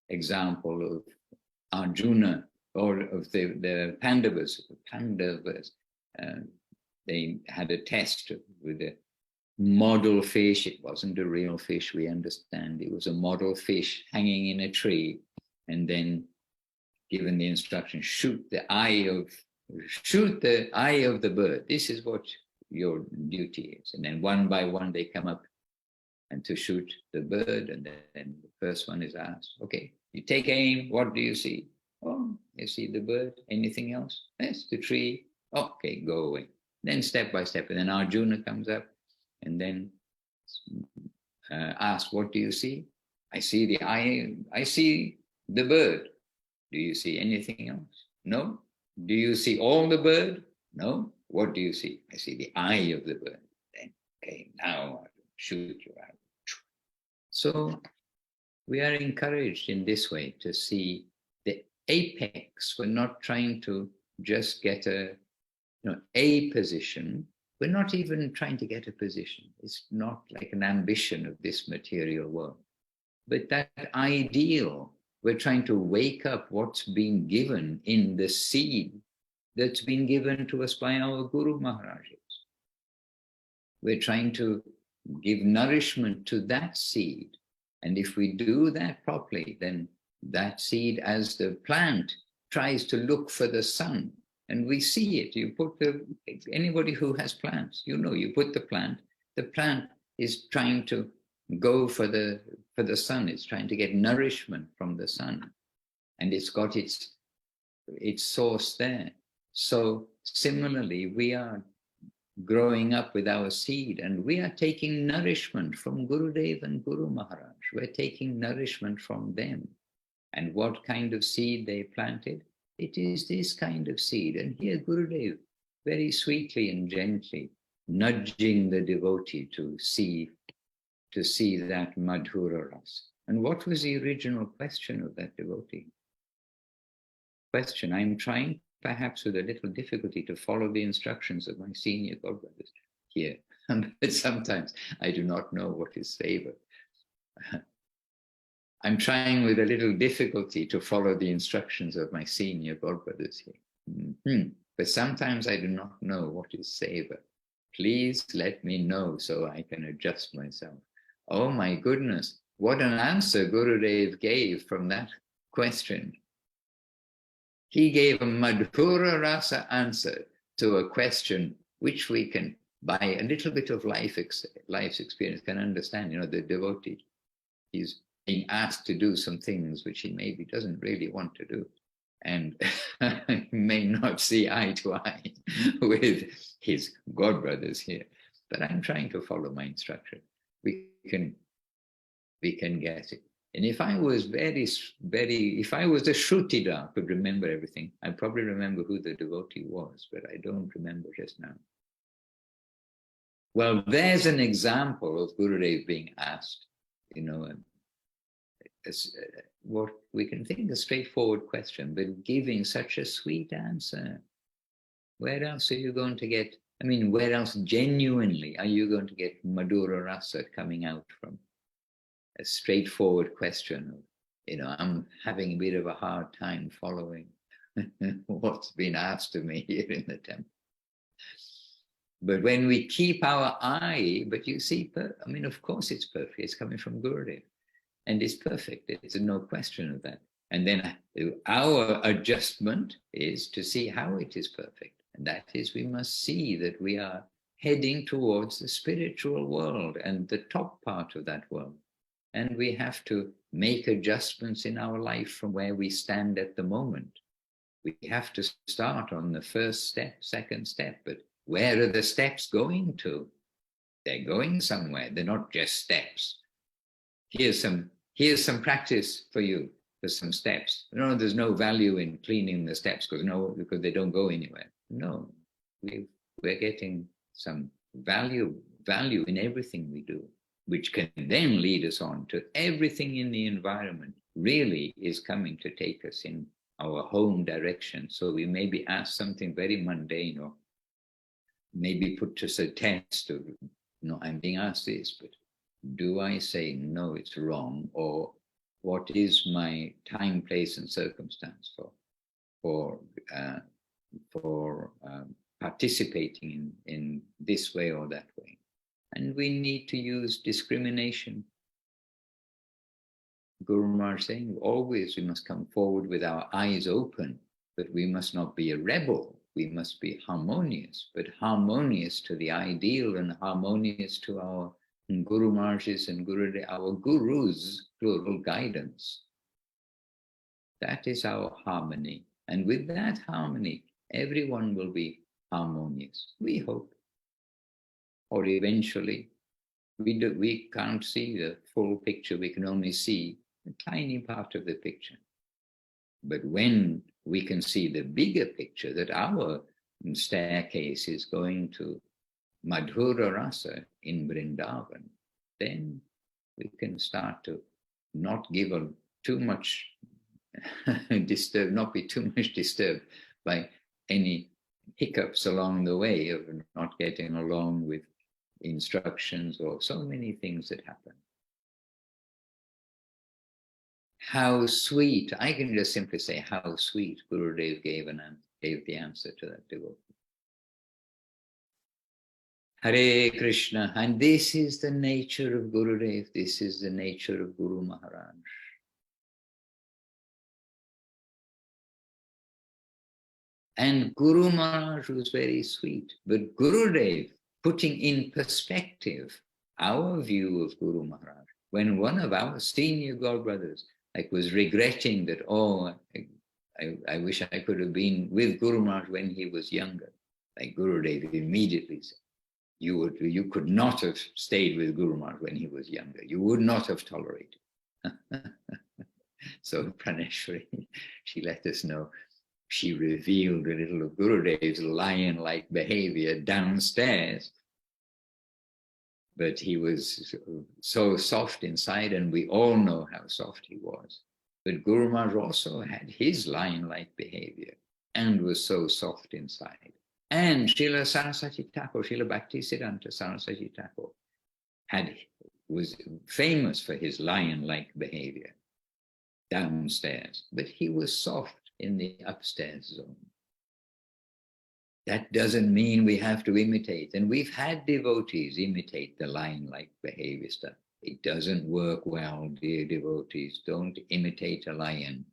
example of Arjuna, or of the Pandavas. They had a test with a model fish. It wasn't a real fish, we understand. It was a model fish hanging in a tree, and then given the instruction, shoot the eye of the bird. This is what your duty is. And then one by one they come up and to shoot the bird, and then the first one is asked, okay, you take aim, what do you see? Oh, you see the bird. Anything else? Yes, the tree. Okay, go away. Then step by step, and then Arjuna comes up and then asks, what do you see? I see the eye, I see the bird. Do you see anything else? No. Do you see all the bird? No. What do you see? I see the eye of the bird. Then, okay, now I'll shoot you out. So we are encouraged in this way to see the apex. We're not trying to just get a position. We're not even trying to get a position. It's not like an ambition of this material world. But that ideal, we're trying to wake up what's been given in the seed that's been given to us by our Guru Maharajas. We're trying to give nourishment to that seed. And if we do that properly, then that seed, as the plant tries to look for the sun, and we see it. You put anybody who has plants, you put the plant is trying to go for the sun. It's trying to get nourishment from the sun, and it's got its source there. So similarly, we are growing up with our seed, and we are taking nourishment from Gurudev and Guru Maharaj. We're taking nourishment from them. And what kind of seed they planted? It is this kind of seed. And here Gurudev, very sweetly and gently, nudging the devotee to see that Madhura Ras. And what was the original question of that devotee? I'm trying, perhaps with a little difficulty, to follow the instructions of my senior godbrothers here. But sometimes I do not know what is favor. I'm trying with a little difficulty to follow the instructions of my senior godbrothers here. But sometimes I do not know what is savor. Please let me know so I can adjust myself. Oh my goodness, what an answer Gurudev gave from that question. He gave a Madhura Rasa answer to a question which we can, by a little bit of life's experience, can understand. You know, the devotee is being asked to do some things which he maybe doesn't really want to do, and may not see eye to eye with his godbrothers here. But I'm trying to follow my instruction. We can get it. And if I was if I was a Shrutida, could remember everything, I'd probably remember who the devotee was, but I don't remember just now. Well, there's an example of Gurudev being asked, you know, what we can think a straightforward question, but giving such a sweet answer. Where else are you going to get, I mean, where else genuinely are you going to get Madhura Rasa coming out from a straightforward question of, you know, I'm having a bit of a hard time following what's been asked of me here in the temple. But when we keep our eye, but you see, I mean, of course it's perfect. It's coming from Gurudev. And it's perfect. There's no question of that. And then our adjustment is to see how it is perfect. And that is, we must see that we are heading towards the spiritual world and the top part of that world. And we have to make adjustments in our life from where we stand at the moment. We have to start on the first step, second step, but where are the steps going to? They're going somewhere. They're not just steps. Here's some practice for you, for some steps. No, there's no value in cleaning the steps because they don't go anywhere. No, we're getting some value in everything we do, which can then lead us on to everything in the environment really is coming to take us in our home direction. So we may be asked something very mundane or maybe put to a test of, no, I'm being asked this, but do I say, no, it's wrong? Or what is my time, place, and circumstance for participating in this way or that way? And we need to use discrimination. Guru Maharaj saying, always we must come forward with our eyes open, but we must not be a rebel. We must be harmonious, but harmonious to the ideal and harmonious to our Guru Maharaj's and our Guru's plural guidance. That is our harmony. And with that harmony, everyone will be harmonious, we hope. Or eventually, we can't see the full picture, we can only see a tiny part of the picture. But when we can see the bigger picture, that our staircase is going to Madhura Rasa in Vrindavan, then we can start to not give too much not be too much disturbed by any hiccups along the way of not getting along with instructions or so many things that happen. How sweet, I can just simply say how sweet Gurudev gave the answer to that devotee. Hare Krishna, and this is the nature of Gurudev, this is the nature of Guru Maharaj. And Guru Maharaj was very sweet, but Gurudev, putting in perspective our view of Guru Maharaj, when one of our senior godbrothers was regretting that, oh, I wish I could have been with Guru Maharaj when he was younger. Like Gurudev immediately said, you could not have stayed with Guru Maharaj when he was younger. You would not have tolerated. So Praneshwari, she let us know, she revealed a little of Gurudev's lion-like behavior downstairs. But he was so soft inside, and we all know how soft he was. But Guru Maharaj also had his lion-like behavior and was so soft inside. And Srila Saraswati Thakur, Srila Bhaktisiddhanta Saraswati Thakur, was famous for his lion-like behavior downstairs, but he was soft in the upstairs zone. That doesn't mean we have to imitate. And we've had devotees imitate the lion-like behavior stuff. It doesn't work well, dear devotees. Don't imitate a lion.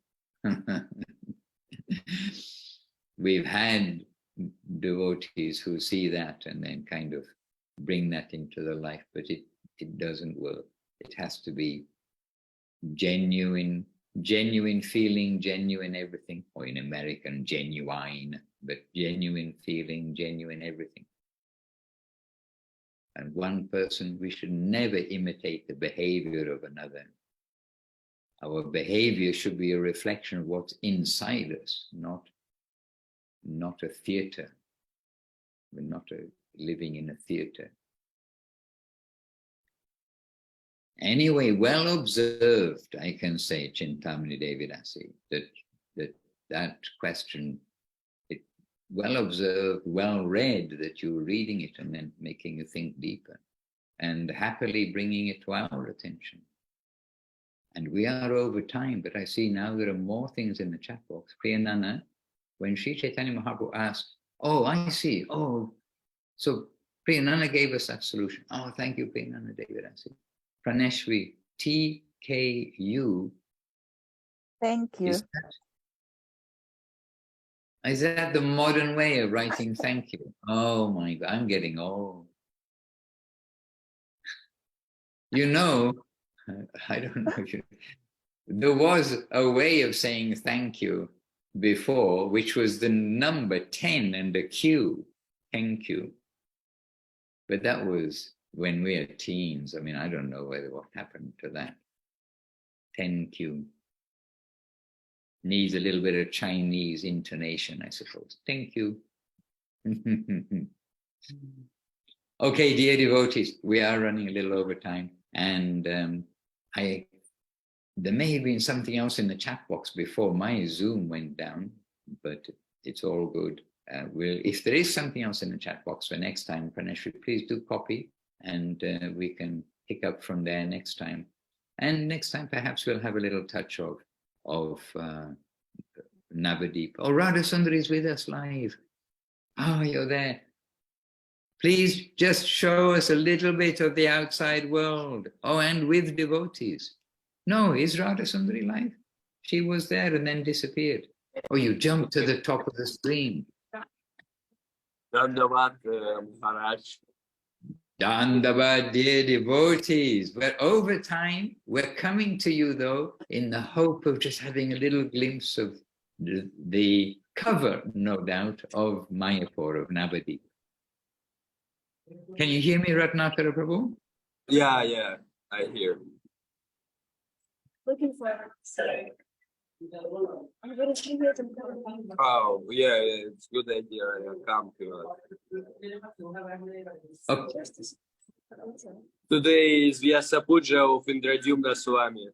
We've had devotees who see that and then kind of bring that into their life, but it doesn't work. It has to be genuine feeling, genuine everything, or in American, genuine, but genuine feeling, genuine everything. And one person, we should never imitate the behavior of another. Our behavior should be a reflection of what's inside us, not a theater. We're not living in a theater. Anyway, well observed, I can say, Chintamani Devidasi, that question, well observed, well read, that you were reading it and then making you think deeper, and happily bringing it to our attention. And we are over time, but I see now there are more things in the chat box. Priyanana, when Sri Chaitanya Mahaprabhu asked, oh, I see, oh, so Priyanana gave us that solution. Oh, thank you, Priyanana Devidasi. Praneshri, TKU. Thank you. Is that the modern way of writing thank you? Oh my God, I'm getting old. You know, I don't know if you, there was a way of saying thank you before, which was the number 10 and a Q, thank you. But that was when we were teens. I mean, I don't know what happened to that. 10Q. Needs a little bit of Chinese intonation, I suppose. Thank you. Okay, dear devotees, we are running a little over time. And there may have been something else in the chat box before my Zoom went down, but it's all good. If there is something else in the chat box for next time, Praneshri, please do copy, and we can pick up from there next time. And next time, perhaps we'll have a little touch of Navadvīp. Oh, Radha Sundari is with us live. Oh, you're there. Please just show us a little bit of the outside world. Oh, and with devotees. No, is Radha Sundari live? She was there and then disappeared. Oh, you jumped to the top of the screen. Dandavad Maharaj. Dandavad, dear devotees. We're over time. We're coming to you, though, in the hope of just having a little glimpse of the cover, no doubt, of Mayapur, of Navadvīp. Can you hear me, Ratnakara Prabhu? Yeah, I hear. Looking forward. Oh, yeah, it's a good idea. I'll come to Okay. Today is Vyasa Puja of Indradyumna Swami.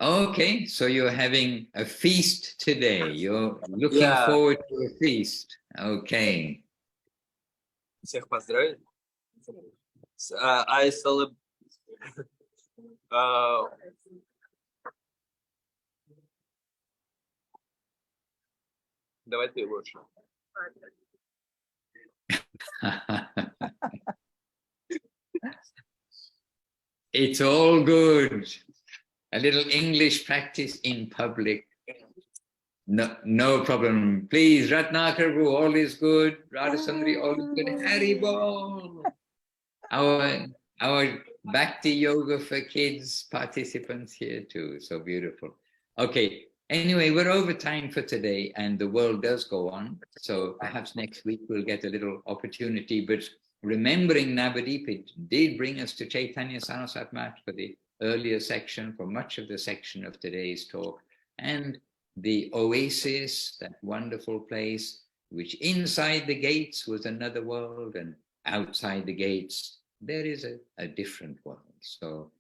Okay, so you're having a feast today. You're looking Yeah. forward to a feast. Okay. Всех поздравить. I celebrate. Давай ты лучше. It's all good. A little English practice in public. No problem. Please, Ratnakar, all is good. Radha Sundari, all is good. Haribol. Our Bhakti Yoga for Kids participants here too. So beautiful. Okay. Anyway, we're over time for today, and the world does go on. So perhaps next week we'll get a little opportunity. But remembering Navadvīp, it did bring us to Chaitanya Saraswat Math for the earlier section, for much of the section of today's talk. And the oasis, that wonderful place, which inside the gates was another world, and outside the gates, there is a different world. So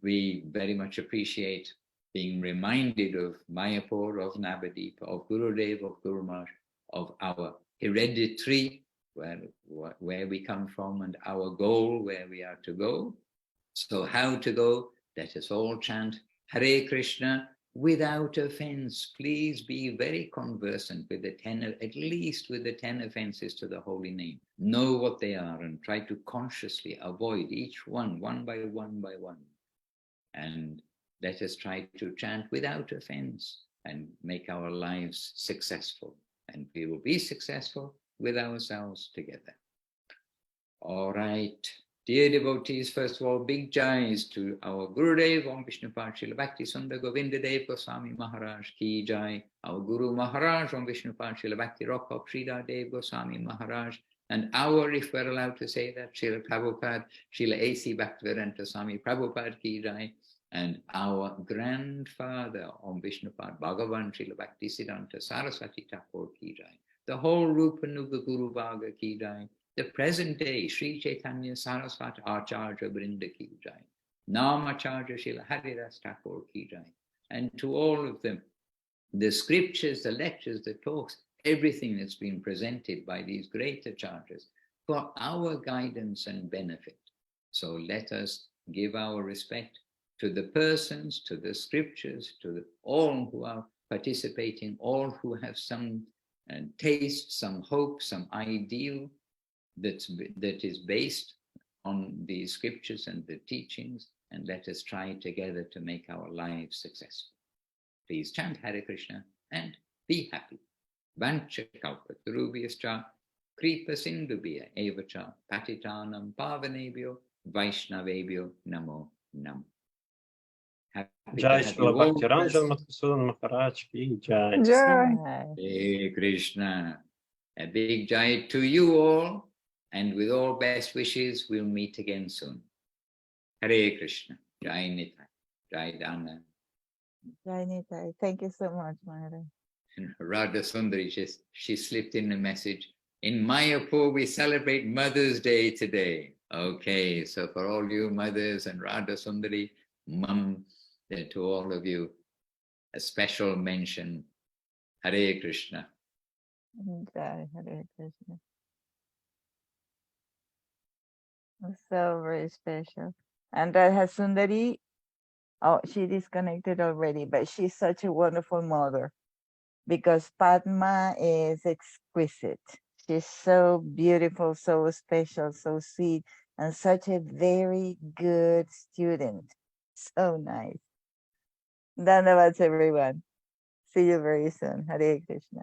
we very much appreciate being reminded of Mayapur, of Navadvīp, of Gurudev, of Guru Maharaj, of our hereditary, where we come from, and our goal, where we are to go. So how to go? Let us all chant Hare Krishna without offense. Please be very conversant with the 10, at least with the 10 offenses to the holy name. Know what they are and try to consciously avoid each one by one by one. And let us try to chant without offense and make our lives successful. And we will be successful with ourselves together. All right. Dear devotees, first of all, big jais to our Gurudev, Om Vishnupad Srila Bhakti Sundar Govindadev Goswami Maharaj ki jai, our Guru Maharaj, Om Vishnupad Srila Bhakti Rock Sridhar Dev Goswami Maharaj, and our, if we're allowed to say that, Srila Prabhupada, Srila A.C. Bhaktivedanta Swami Prabhupada ki jai, and our grandfather, Om Vishnupad Bhagavan Srila Bhakti Siddhanta Saraswati Thakur ki jai, the whole Rupa Nuga Guru Bhaga ki jai, the present day Sri Chaitanya Saraswati Acharya Vrinda ki jai, Namacharya Srila Haridas Thakur ki jai, and to all of them, the scriptures, the lectures, the talks, everything that's been presented by these great acharyas for our guidance and benefit. So let us give our respect to the persons, to the scriptures, to all who are participating, all who have some taste, some hope, some ideal that is based on the scriptures and the teachings, and let us try together to make our lives successful. Please chant Hare Krishna and be happy. Vancha kalpatarubhyascha kripa sindhubhya evacha patitanam pavanebhyo Vaishnavebhyo namo namo. Jai Srila Bhakti Ranjan Madhusudan Maharaj ki jai. Jai. Hare Krishna. A big jai to you all, and with all best wishes, we'll meet again soon. Hare Krishna. Jai Nitai. Jai Dana. Jai Nitai. Thank you so much, Maharaj. And Radha Sundari, she slipped in a message. In Mayapur, we celebrate Mother's Day today. Okay, so for all you mothers and Radha Sundari, Mum, to all of you, a special mention. Hare Krishna. Jai Hare Krishna. So very special. And Radha Sundari, oh, she disconnected already, but she's such a wonderful mother because Padma is exquisite. She's so beautiful, so special, so sweet, and such a very good student. So nice. Dandavats, everyone. See you very soon. Hare Krishna.